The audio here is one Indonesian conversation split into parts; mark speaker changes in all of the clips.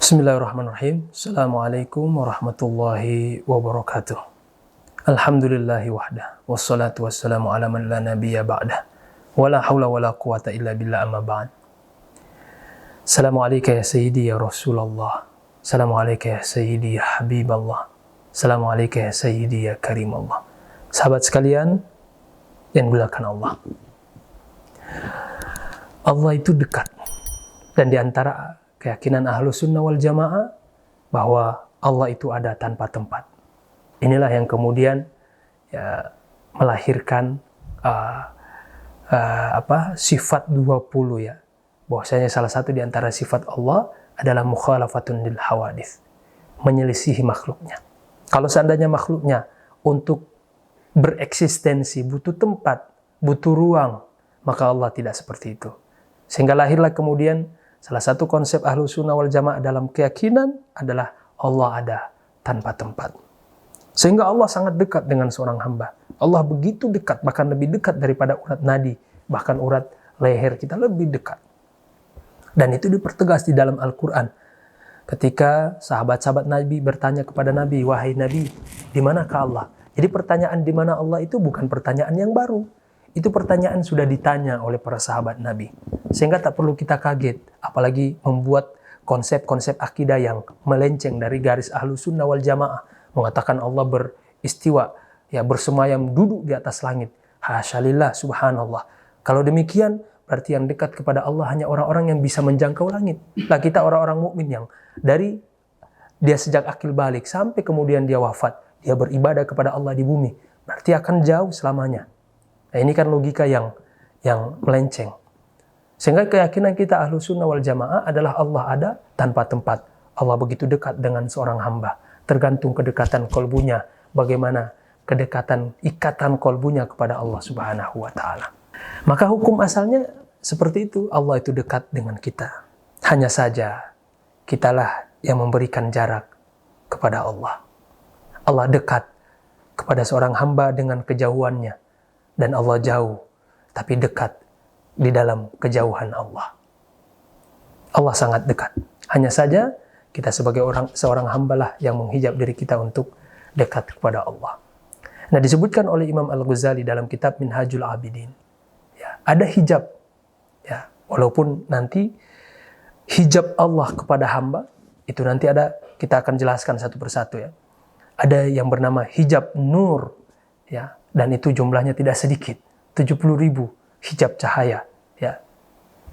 Speaker 1: Bismillahirrahmanirrahim. Assalamualaikum warahmatullahi wabarakatuh. Alhamdulillahi wahdah. Wassalatu wassalamu ala man la nabiyya ba'dah. Wala hawla wala quwata illa billah amma ba'd. Assalamualaikum ya sayyidi ya Rasulullah. Assalamualaikum ya sayyidi ya Habiballah. Assalamualaikum ya sayyidi ya Karimallah. Sahabat sekalian yang dimuliakan Allah. Allah itu dekat. Dan di antara keyakinan Ahlus Sunnah wal Jamaah bahwa Allah itu ada tanpa tempat. Inilah yang kemudian melahirkan sifat 20 ya. Bahwasanya salah satu di antara sifat Allah adalah mukhalafatun lil hawadits, menyelisihi makhluknya. Kalau seandainya makhluknya untuk bereksistensi butuh tempat, butuh ruang, maka Allah tidak seperti itu. Sehingga lahirlah kemudian salah satu konsep Ahlus Sunnah wal Jamaah dalam keyakinan adalah Allah ada tanpa tempat. Sehingga Allah sangat dekat dengan seorang hamba. Allah begitu dekat, bahkan lebih dekat daripada urat nadi, bahkan urat leher kita lebih dekat. Dan itu dipertegas di dalam Al-Quran. Ketika sahabat-sahabat Nabi bertanya kepada Nabi, "Wahai Nabi, di manakah Allah?" Jadi pertanyaan di mana Allah itu bukan pertanyaan yang baru. Itu pertanyaan sudah ditanya oleh para sahabat Nabi. Sehingga tak perlu kita kaget, apalagi membuat konsep-konsep akidah yang melenceng dari garis Ahlus Sunnah wal Jamaah. Mengatakan Allah beristiwa, ya bersemayam duduk di atas langit. Hasyalillah, subhanallah. Kalau demikian, berarti yang dekat kepada Allah hanya orang-orang yang bisa menjangkau langit. Lah kita orang-orang mukmin yang dari dia sejak akil balik sampai kemudian dia wafat, dia beribadah kepada Allah di bumi, berarti akan jauh selamanya. Nah ini kan logika yang melenceng. Sehingga keyakinan kita Ahlus Sunnah wal Jamaah adalah Allah ada tanpa tempat. Allah begitu dekat dengan seorang hamba. Tergantung kedekatan kolbunya. Bagaimana kedekatan ikatan kolbunya kepada Allah Subhanahu wa Ta'ala. Maka hukum asalnya seperti itu. Allah itu dekat dengan kita. Hanya saja kitalah yang memberikan jarak kepada Allah. Allah dekat kepada seorang hamba dengan kejauhannya. Dan Allah jauh, tapi dekat di dalam kejauhan Allah. Allah sangat dekat. Hanya saja kita sebagai seorang hambalah yang menghijab diri kita untuk dekat kepada Allah. Nah disebutkan oleh Imam Al-Ghazali dalam kitab Minhajul Abidin. Ya, ada hijab. Ya, walaupun nanti hijab Allah kepada hamba, itu nanti ada, kita akan jelaskan satu persatu ya. Ada yang bernama hijab nur. Ya, dan itu jumlahnya tidak sedikit, 70.000 hijab cahaya, ya.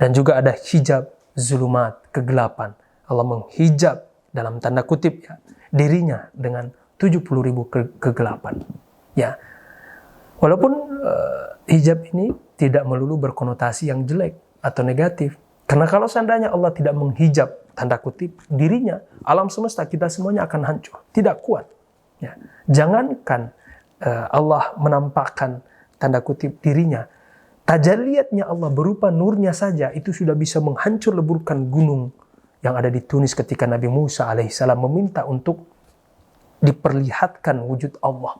Speaker 1: Dan juga ada hijab zulumat, kegelapan. Allah menghijab dalam tanda kutip ya, dirinya dengan 70.000 kegelapan. Ya. Walaupun hijab ini tidak melulu berkonotasi yang jelek atau negatif. Karena kalau seandainya Allah tidak menghijab tanda kutip dirinya, alam semesta kita semuanya akan hancur, tidak kuat. Ya. Jangankan Allah menampakkan tanda kutip dirinya, tajalliyatnya Allah berupa nurnya saja itu sudah bisa menghancur leburkan gunung yang ada di Tunis ketika Nabi Musa alaihissalam meminta untuk diperlihatkan wujud Allah.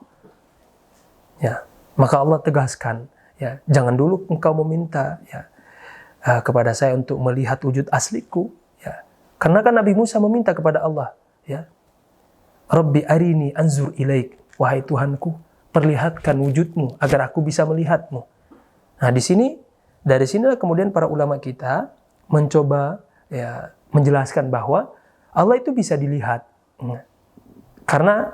Speaker 1: Ya, maka Allah tegaskan, ya, jangan dulu engkau meminta ya kepada saya untuk melihat wujud asliku, ya. Karena kan Nabi Musa meminta kepada Allah, ya. Rabbi arini anzur ilaik, wahai Tuhanku, perlihatkan wujudmu agar aku bisa melihatmu. Nah dari sinilah kemudian para ulama kita mencoba ya menjelaskan bahwa Allah itu bisa dilihat. Karena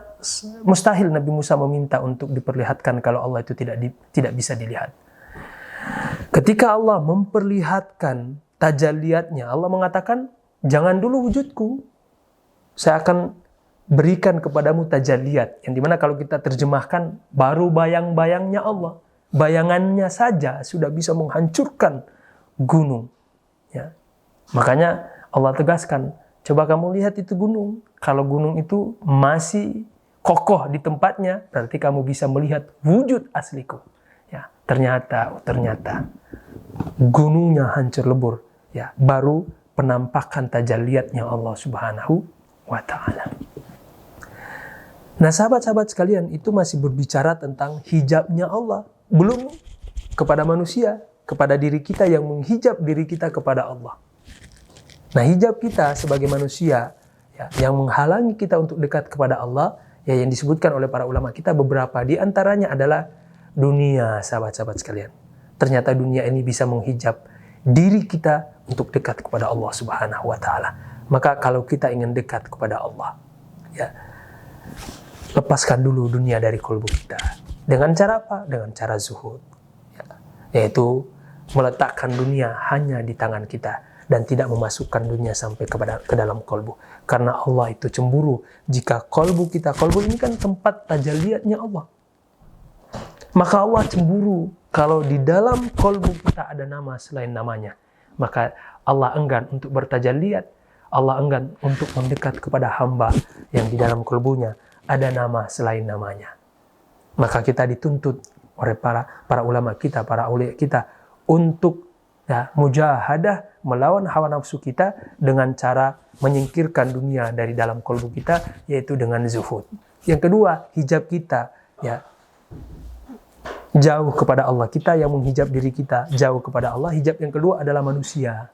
Speaker 1: mustahil Nabi Musa meminta untuk diperlihatkan kalau Allah itu tidak bisa dilihat. Ketika Allah memperlihatkan tajalliyatnya, Allah mengatakan, jangan dulu wujudku, saya akan berikan kepadamu tajalliyat, yang dimana kalau kita terjemahkan baru bayang-bayangnya Allah, bayangannya saja sudah bisa menghancurkan gunung. Ya. Makanya Allah tegaskan, coba kamu lihat itu gunung. Kalau gunung itu masih kokoh di tempatnya, berarti kamu bisa melihat wujud asliku. Ya, ternyata gunungnya hancur lebur. Ya, baru penampakan tajalliyatnya Allah Subhanahu wa Ta'ala. Nah sahabat-sahabat sekalian, itu masih berbicara tentang hijabnya Allah. Belum kepada manusia, kepada diri kita yang menghijab diri kita kepada Allah. Nah hijab kita sebagai manusia ya, yang menghalangi kita untuk dekat kepada Allah, ya, yang disebutkan oleh para ulama kita beberapa di antaranya adalah dunia, sahabat-sahabat sekalian. Ternyata dunia ini bisa menghijab diri kita untuk dekat kepada Allah Subhanahu wa taala. Maka kalau kita ingin dekat kepada Allah, ya, lepaskan dulu dunia dari kalbu kita. Dengan cara apa? Dengan cara zuhud. Ya, yaitu meletakkan dunia hanya di tangan kita dan tidak memasukkan dunia sampai ke dalam kalbu. Karena Allah itu cemburu jika kalbu kita, kalbu ini kan tempat tajalliyatnya Allah. Maka Allah cemburu kalau di dalam kalbu kita ada nama selain namanya. Maka Allah enggan untuk bertajalliyat. Allah enggan untuk mendekat kepada hamba yang di dalam kalbunya ada nama selain namanya. Maka kita dituntut oleh para ulama kita, para aulia kita untuk, ya, mujahadah melawan hawa nafsu kita dengan cara menyingkirkan dunia dari dalam kalbu kita, yaitu dengan zuhud. Yang kedua, hijab kita, ya, jauh kepada Allah. Kita yang menghijab diri kita jauh kepada Allah. Hijab yang kedua adalah manusia.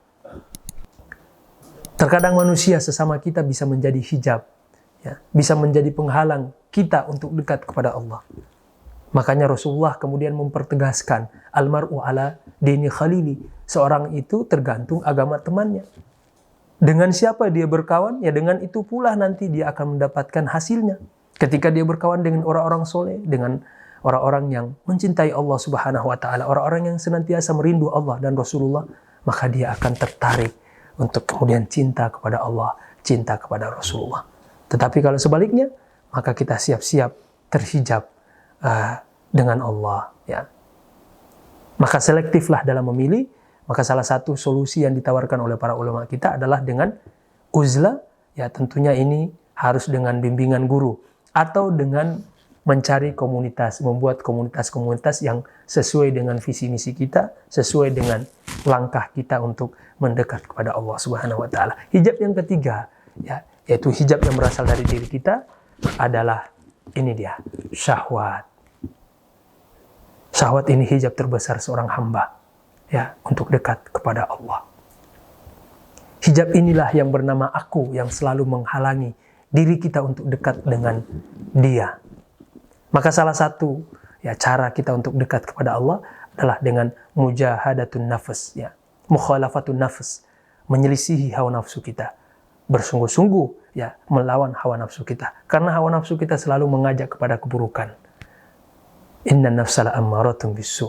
Speaker 1: Terkadang manusia sesama kita bisa menjadi hijab, ya, bisa menjadi penghalang kita untuk dekat kepada Allah. Makanya Rasulullah kemudian mempertegaskan, almar'u ala dini khalili, seorang itu tergantung agama temannya. Dengan siapa dia berkawan, ya dengan itu pula nanti dia akan mendapatkan hasilnya. Ketika dia berkawan dengan orang-orang soleh, dengan orang-orang yang mencintai Allah Subhanahu wa taala, orang-orang yang senantiasa merindu Allah dan Rasulullah, maka dia akan tertarik untuk kemudian cinta kepada Allah, cinta kepada Rasulullah. Tetapi kalau sebaliknya, maka kita siap-siap terhijab dengan Allah, ya. Maka selektiflah dalam memilih. Maka salah satu solusi yang ditawarkan oleh para ulama kita adalah dengan uzlah, ya, tentunya ini harus dengan bimbingan guru atau dengan mencari komunitas, membuat komunitas-komunitas yang sesuai dengan visi misi kita, sesuai dengan langkah kita untuk mendekat kepada Allah Subhanahu wa taala. Hijab yang ketiga, ya, yaitu hijab yang berasal dari diri kita adalah ini dia, syahwat. Syahwat ini hijab terbesar seorang hamba, ya, untuk dekat kepada Allah. Hijab inilah yang bernama aku yang selalu menghalangi diri kita untuk dekat dengan Dia. Maka salah satu, ya, cara kita untuk dekat kepada Allah adalah dengan mujahadatun nafs, ya, mukhalafatun nafs, menyelisihi hawa nafsu kita. Bersungguh-sungguh, ya, melawan hawa nafsu kita. Karena hawa nafsu kita selalu mengajak kepada keburukan. Inna nafsala ammaratun bisu.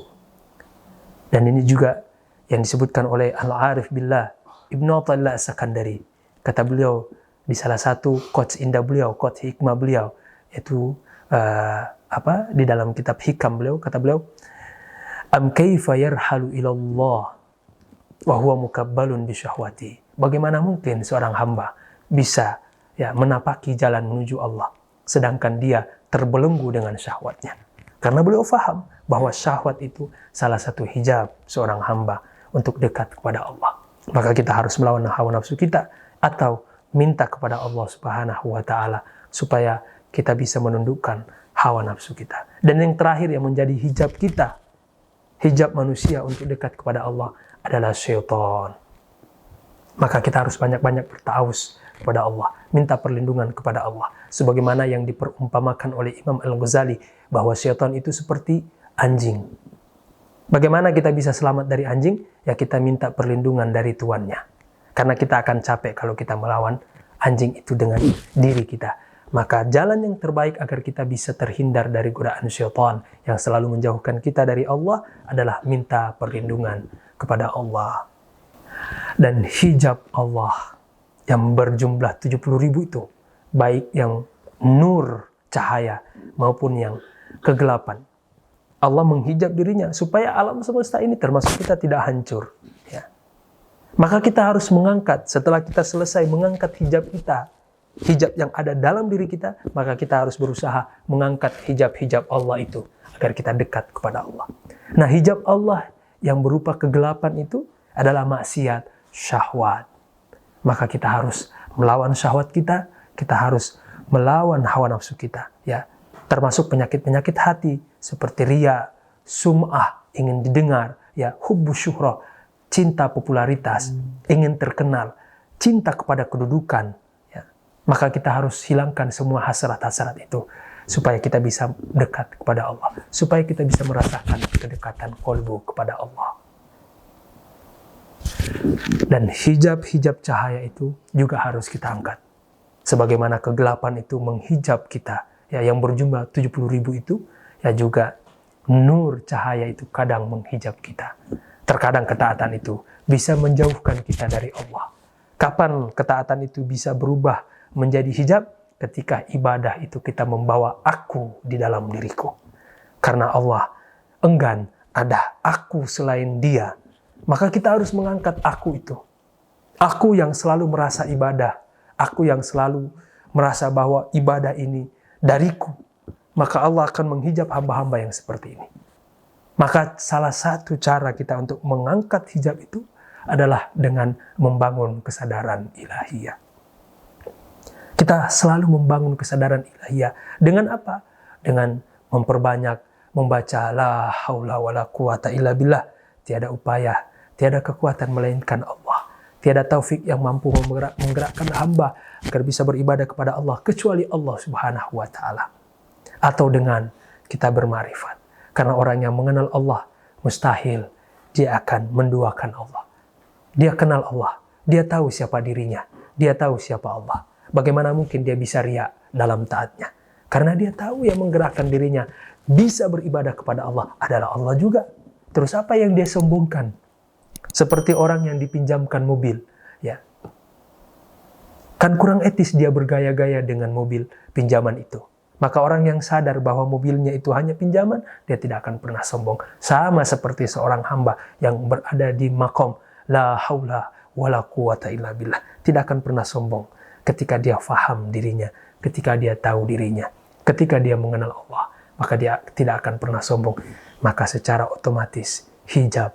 Speaker 1: Dan ini juga yang disebutkan oleh Al-Arif Billah Ibnu Athaillah As-Sakandari. Kata beliau di salah satu quotes indah beliau, quotes hikmah beliau, yaitu di dalam kitab hikam beliau, kata beliau, am kaifa yarhalu ilallah wa huwa mukabbalun bi syahwati. Bagaimana mungkin seorang hamba bisa, ya, menapaki jalan menuju Allah sedangkan dia terbelenggu dengan syahwatnya. Karena beliau faham bahwa syahwat itu salah satu hijab seorang hamba untuk dekat kepada Allah. Maka kita harus melawan hawa nafsu kita atau minta kepada Allah Subhanahu wa taala supaya kita bisa menundukkan hawa nafsu kita. Dan yang terakhir yang menjadi hijab kita, hijab manusia untuk dekat kepada Allah adalah syaitan. Maka kita harus banyak-banyak bertaus kepada Allah, minta perlindungan kepada Allah. Sebagaimana yang diperumpamakan oleh Imam Al-Ghazali bahwa syaitan itu seperti anjing. Bagaimana kita bisa selamat dari anjing? Ya, kita minta perlindungan dari tuannya. Karena kita akan capek kalau kita melawan anjing itu dengan diri kita. Maka jalan yang terbaik agar kita bisa terhindar dari godaan syaitan yang selalu menjauhkan kita dari Allah adalah minta perlindungan kepada Allah. Dan hijab Allah yang berjumlah 70.000 itu, baik yang nur, cahaya, maupun yang kegelapan. Allah menghijab dirinya supaya alam semesta ini termasuk kita tidak hancur. Ya. Maka kita harus mengangkat, setelah kita selesai mengangkat hijab kita, hijab yang ada dalam diri kita, maka kita harus berusaha mengangkat hijab-hijab Allah itu agar kita dekat kepada Allah. Nah, hijab Allah yang berupa kegelapan itu adalah maksiat, syahwat. Maka kita harus melawan syahwat kita, kita harus melawan hawa nafsu kita, ya. Termasuk penyakit-penyakit hati seperti riya, sum'ah, ingin didengar, ya, hubbu syuhrah, cinta popularitas, ingin terkenal, cinta kepada kedudukan, ya. Maka kita harus hilangkan semua hasrat-hasrat itu supaya kita bisa dekat kepada Allah, supaya kita bisa merasakan kedekatan kolbu kepada Allah. Dan hijab-hijab cahaya itu juga harus kita angkat. Sebagaimana kegelapan itu menghijab kita, ya, yang berjumlah 70.000 itu, ya juga nur cahaya itu kadang menghijab kita. Terkadang ketaatan itu bisa menjauhkan kita dari Allah. Kapan ketaatan itu bisa berubah menjadi hijab? Ketika ibadah itu kita membawa aku di dalam diriku. Karena Allah enggan ada aku selain Dia. Maka kita harus mengangkat aku itu. Aku yang selalu merasa ibadah. Aku yang selalu merasa bahwa ibadah ini dariku. Maka Allah akan menghijab hamba-hamba yang seperti ini. Maka salah satu cara kita untuk mengangkat hijab itu adalah dengan membangun kesadaran ilahiyah. Kita selalu membangun kesadaran ilahiyah. Dengan apa? Dengan memperbanyak membaca la haula wala quwata illa billah. Tiada upaya, tiada kekuatan melainkan Allah. Tiada taufik yang mampu menggerakkan hamba agar bisa beribadah kepada Allah kecuali Allah Subhanahu wa taala. Atau dengan kita bermarifat. Karena orang yang mengenal Allah mustahil dia akan menduakan Allah. Dia kenal Allah, dia tahu siapa dirinya, dia tahu siapa Allah. Bagaimana mungkin dia bisa riya dalam taatnya? Karena dia tahu yang menggerakkan dirinya bisa beribadah kepada Allah adalah Allah juga. Terus apa yang dia sombongkan? Seperti orang yang dipinjamkan mobil, ya. Kan kurang etis dia bergaya-gaya dengan mobil pinjaman itu. Maka orang yang sadar bahwa mobilnya itu hanya pinjaman, dia tidak akan pernah sombong. Sama seperti seorang hamba yang berada di maqam la haula wala quwata illa billah. Tidak akan pernah sombong. Ketika dia faham dirinya, ketika dia tahu dirinya, ketika dia mengenal Allah, maka dia tidak akan pernah sombong. Maka secara otomatis hijab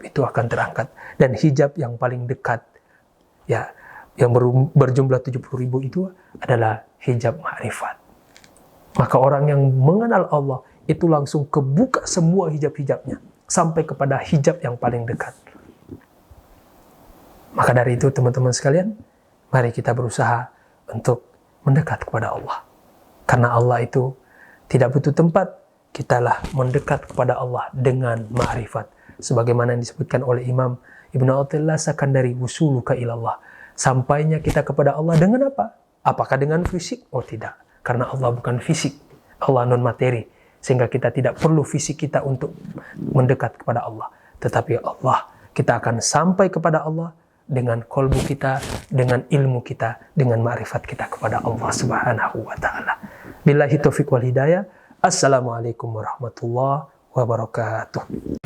Speaker 1: itu akan terangkat. Dan hijab yang paling dekat, ya, yang berjumlah 70.000 itu adalah hijab ma'rifat. Maka orang yang mengenal Allah itu langsung kebuka semua hijab-hijabnya sampai kepada hijab yang paling dekat. Maka dari itu teman-teman sekalian, mari kita berusaha untuk mendekat kepada Allah. Karena Allah itu tidak butuh tempat, kitalah mendekat kepada Allah dengan ma'rifat. Sebagaimana yang disebutkan oleh Imam Ibnu Athaillah Sakandari, wusuluka ilallah. Sampainya kita kepada Allah dengan apa? Apakah dengan fisik? Oh tidak. Karena Allah bukan fisik. Allah non-materi. Sehingga kita tidak perlu fisik kita untuk mendekat kepada Allah. Tetapi Allah, kita akan sampai kepada Allah dengan kolbu kita, dengan ilmu kita, dengan ma'rifat kita kepada Allah Subhanahu wa ta'ala. Billahi taufiq wal hidayah. Assalamualaikum warahmatullahi wabarakatuh.